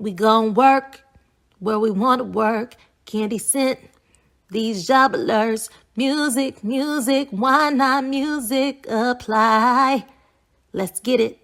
We gon' work where we want to work. Candy scent, these jobalers. Music, music, why not music apply? Let's get it.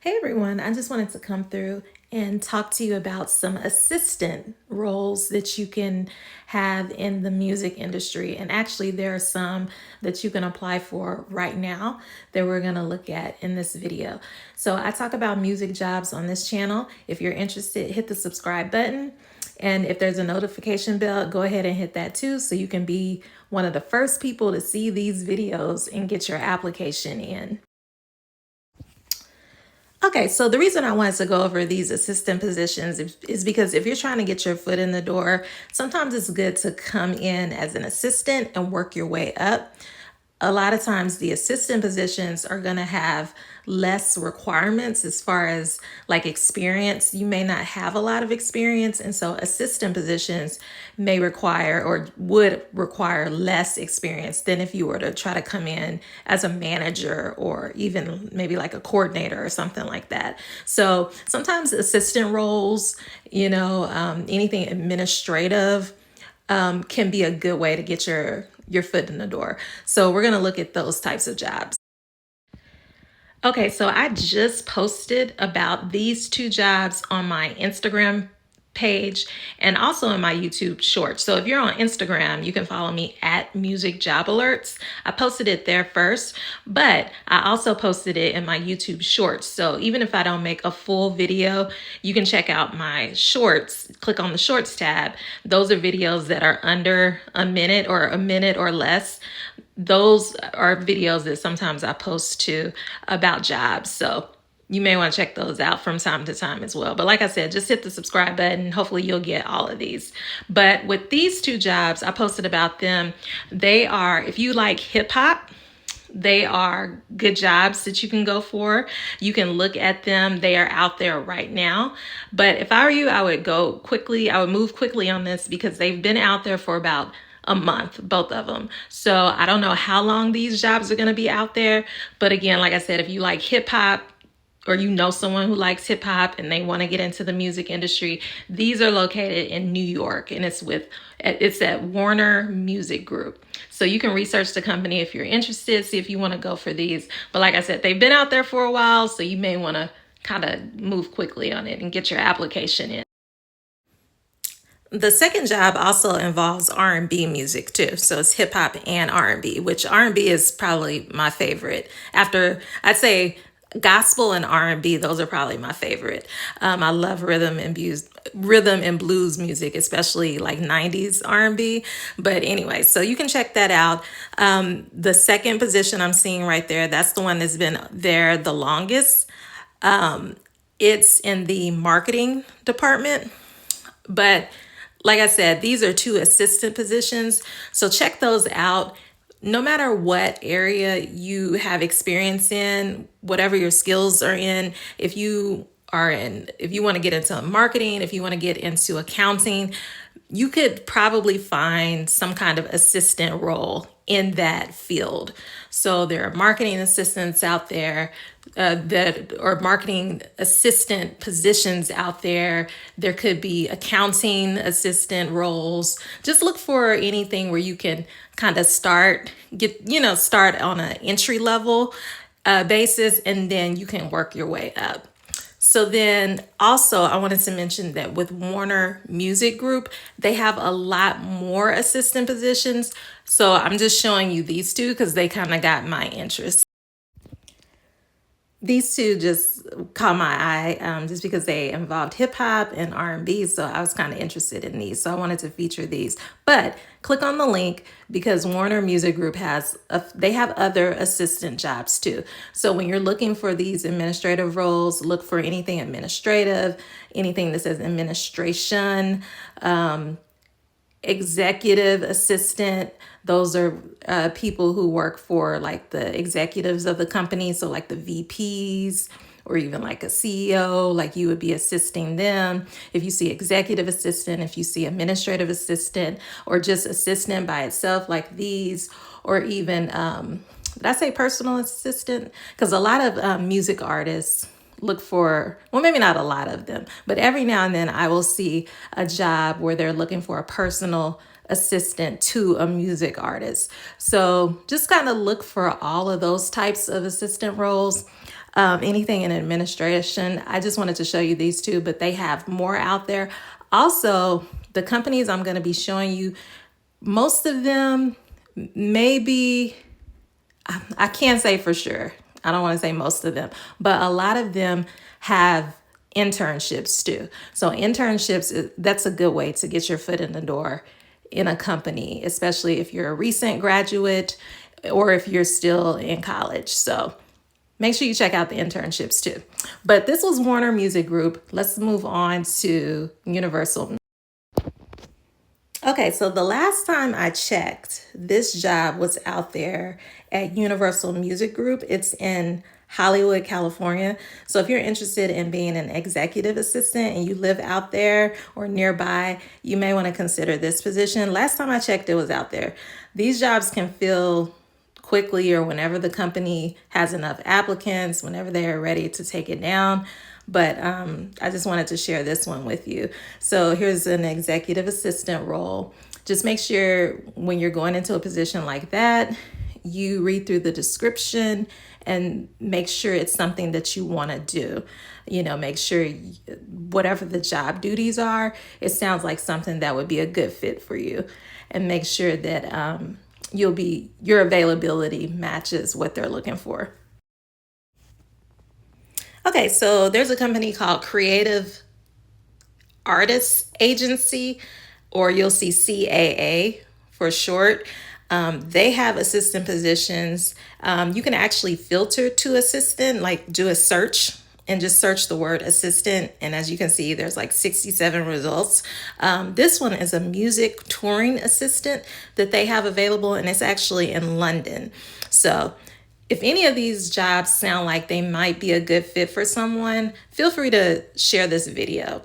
Hey everyone, I just wanted to come through and talk to you about some assistant roles that you can have in the music industry. And actually, there are some that you can apply for right now that we're going to look at in this video. So I talk about music jobs on this channel. If you're interested, hit the subscribe button. And if there's a notification bell, go ahead and hit that too, so you can be one of the first people to see these videos and get your application in. Okay, so the reason I wanted to go over these assistant positions is because if you're trying to get your foot in the door, sometimes it's good to come in as an assistant and work your way up. A lot of times the assistant positions are going to have less requirements as far as like experience. You may not have a lot of experience, and so assistant positions may require or would require less experience than if you were to try to come in as a manager or even maybe like a coordinator or something like that. So sometimes assistant roles, anything administrative can be a good way to get your foot in the door. So we're going to look at those types of jobs. Okay, so I just posted about these two jobs on my Instagram page and also in my YouTube shorts. So if you're on Instagram, you can follow me at musicjobalerts. I posted it there first, but I also posted it in my YouTube shorts. So even if I don't make a full video, you can check out my shorts. Click on the shorts tab. Those are videos that are under a minute or less. Those are videos that sometimes I post to about jobs. So you may want to check those out from time to time as well. But like I said, just hit the subscribe button. Hopefully you'll get all of these. But with these two jobs, I posted about them. They are, if you like hip hop, they are good jobs that you can go for. You can look at them. They are out there right now. But if I were you, I would move quickly on this because they've been out there for about a month, both of them. So I don't know how long these jobs are going to be out there. But again, like I said, if you like hip hop, or you know someone who likes hip hop and they want to get into the music industry, these are located in New York, and it's at Warner Music Group. So you can research the company if you're interested, see if you want to go for these. But like I said, they've been out there for a while, so you may want to kind of move quickly on it and get your application in. The second job also involves R&B music too. So it's hip hop and R&B, which R&B is probably my favorite. After, I'd say, gospel and R&B, those are probably my favorite. I love rhythm and blues music, especially like 90s R&B. But anyway, so you can check that out. The second position I'm seeing right there, that's the one that's been there the longest. It's in the marketing department. But like I said, these are two assistant positions. So check those out. No matter what area you have experience in, whatever your skills are in, if you want to get into marketing, if you want to get into accounting, you could probably find some kind of assistant role in that field. So there are marketing assistants out there or marketing assistant positions out there. There could be accounting assistant roles. Just look for anything where you can kind of start on an entry level basis, and then you can work your way up. So then also I wanted to mention that with Warner Music Group, they have a lot more assistant positions. So I'm just showing you these two because they kind of got my interest. These two just caught my eye just because they involved hip hop and R&B. So I was kind of interested in these. So I wanted to feature these. But click on the link because Warner Music Group they have other assistant jobs too. So when you're looking for these administrative roles, look for anything administrative, anything that says administration, executive assistant. Those are people who work for like the executives of the company. So like the VPs or even like a CEO, like you would be assisting them. If you see executive assistant, if you see administrative assistant, or just assistant by itself like these, or even, did I say personal assistant? Because a lot of music artists look for, well, maybe not a lot of them, but every now and then I will see a job where they're looking for a personal assistant to a music artist. So just kind of look for all of those types of assistant roles. Anything in administration. I just wanted to show you these two, but they have more out there. Also, the companies I'm going to be showing you, most of them maybe, I can't say for sure. I don't want to say most of them, but a lot of them have internships too. So internships, that's a good way to get your foot in the door in a company, especially if you're a recent graduate or if you're still in college. So make sure you check out the internships too. But this was Warner Music Group. Let's move on to Universal. Okay, so the last time I checked, this job was out there at Universal Music Group. It's in Hollywood, California. So if you're interested in being an executive assistant and you live out there or nearby, you may want to consider this position. Last time I checked, it was out there. These jobs can fill quickly or whenever the company has enough applicants, whenever they are ready to take it down. But I just wanted to share this one with you. So here's an executive assistant role. Just make sure when you're going into a position like that, you read through the description and make sure it's something that you want to do. You know, make sure whatever the job duties are, it sounds like something that would be a good fit for you. And make sure that your availability matches what they're looking for. Okay, so there's a company called Creative Artists Agency, or you'll see CAA for short. They have assistant positions. You can actually filter to assistant, like do a search and just search the word assistant. And as you can see, there's like 67 results. This one is a music touring assistant that they have available, and it's actually in London. So if any of these jobs sound like they might be a good fit for someone, feel free to share this video.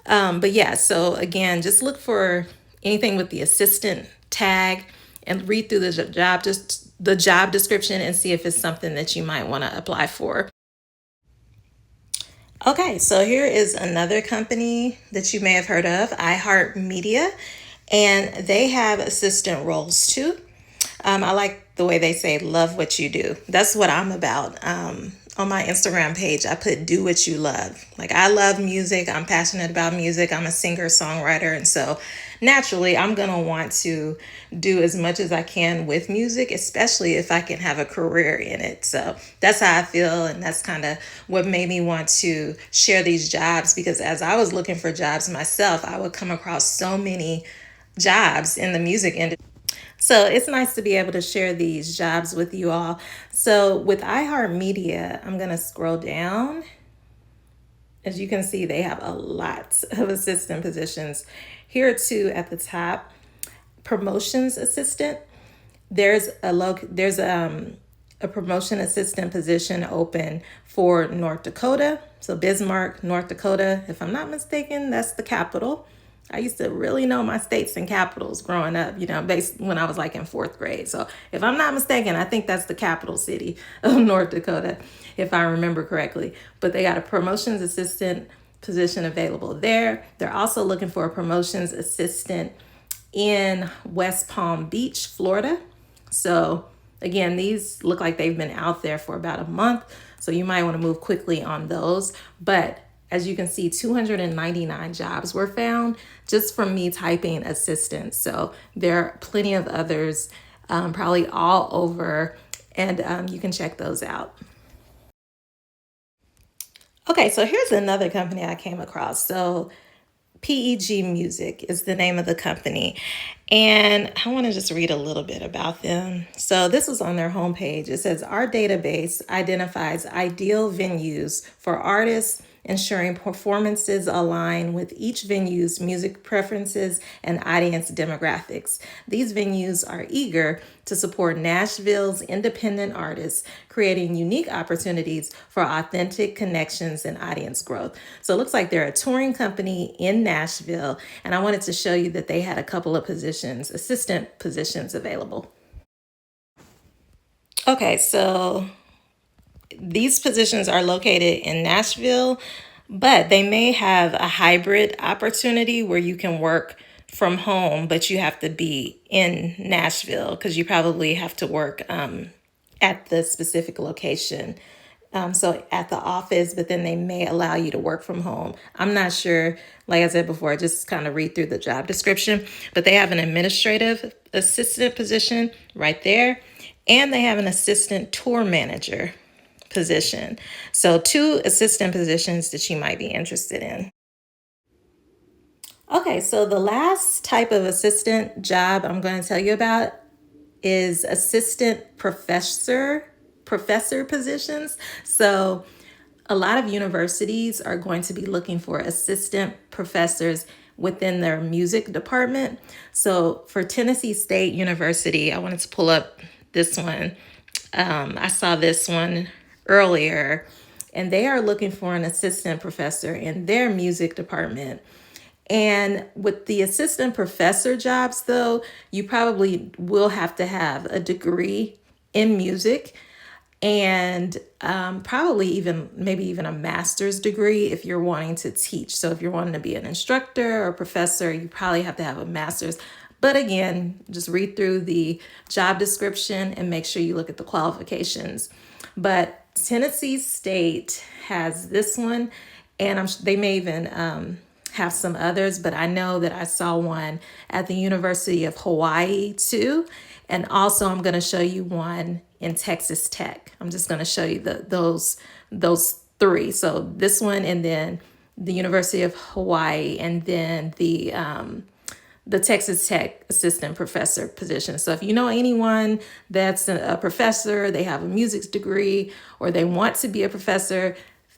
But yeah, so again, just look for anything with the assistant tag and read through the job description and see if it's something that you might want to apply for. Okay, so here is another company that you may have heard of, iHeartMedia, and they have assistant roles too. I like the way they say, love what you do. That's what I'm about. On my Instagram page, I put do what you love. Like, I love music. I'm passionate about music. I'm a singer, songwriter. And so naturally, I'm going to want to do as much as I can with music, especially if I can have a career in it. So that's how I feel. And that's kind of what made me want to share these jobs, because as I was looking for jobs myself, I would come across so many jobs in the music industry. So it's nice to be able to share these jobs with you all. So with iHeartMedia, I'm going to scroll down. As you can see, they have a lot of assistant positions. Here are two at the top. Promotions assistant. There's a promotion assistant position open for North Dakota. So Bismarck, North Dakota. If I'm not mistaken, that's the capital. I used to really know my states and capitals growing up, based when I was like in fourth grade. So if I'm not mistaken, I think that's the capital city of North Dakota, if I remember correctly. But they got a promotions assistant position available there. They're also looking for a promotions assistant in West Palm Beach, Florida. So again, these look like they've been out there for about a month. So you might want to move quickly on those. But as you can see, 299 jobs were found just from me typing assistant. So there are plenty of others, probably all over, and you can check those out. Okay, so here's another company I came across. So PEG Music is the name of the company. And I want to just read a little bit about them. So this was on their homepage. It says, our database identifies ideal venues for artists, ensuring performances align with each venue's music preferences and audience demographics. These venues are eager to support Nashville's independent artists, creating unique opportunities for authentic connections and audience growth. So it looks like they're a touring company in Nashville, and I wanted to show you that they had a couple of assistant positions available. Okay, so these positions are located in Nashville, but they may have a hybrid opportunity where you can work from home, but you have to be in Nashville because you probably have to work at the specific location. So at the office, but then they may allow you to work from home. I'm not sure. Like I said before, just kind of read through the job description, but they have an administrative assistant position right there, and they have an assistant tour manager position. So two assistant positions that you might be interested in. Okay, so the last type of assistant job I'm going to tell you about is assistant professor positions. So a lot of universities are going to be looking for assistant professors within their music department. So for Tennessee State University, I wanted to pull up this one. I saw this one earlier, and they are looking for an assistant professor in their music department. And with the assistant professor jobs, though, you probably will have to have a degree in music and probably even maybe even a master's degree if you're wanting to teach. So if you're wanting to be an instructor or professor, you probably have to have a master's. But again, just read through the job description and make sure you look at the qualifications. But Tennessee State has this one, and they may even have some others, but I know that I saw one at the University of Hawaii too. And also I'm going to show you one in Texas Tech. I'm just going to show you those three. So this one, and then the University of Hawaii, and then the Texas Tech assistant professor position. So if you know anyone that's a professor, they have a music degree, or they want to be a professor,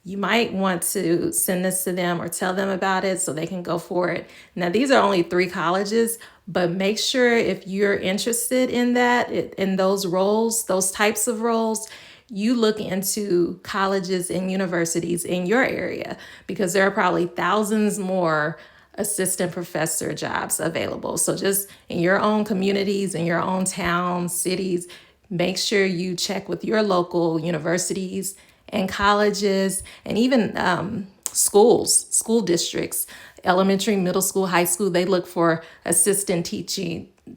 you might want to send this to them or tell them about it so they can go for it. Now, these are only 3 colleges, but make sure if you're interested in that, in those roles, those types of roles, you look into colleges and universities in your area, because there are probably thousands more assistant professor jobs available. So just in your own communities, in your own towns, cities, make sure you check with your local universities and colleges, and even school districts, elementary, middle school, high school. They look for assistant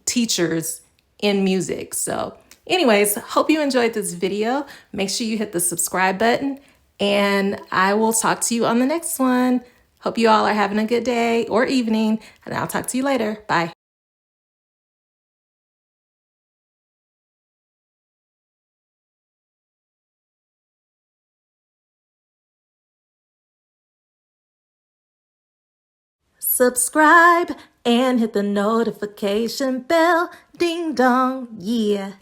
teachers in music. So anyways, hope you enjoyed this video. Make sure you hit the subscribe button, and I will talk to you on the next one. Hope you all are having a good day or evening, and I'll talk to you later. Bye. Subscribe and hit the notification bell. Ding dong, yeah.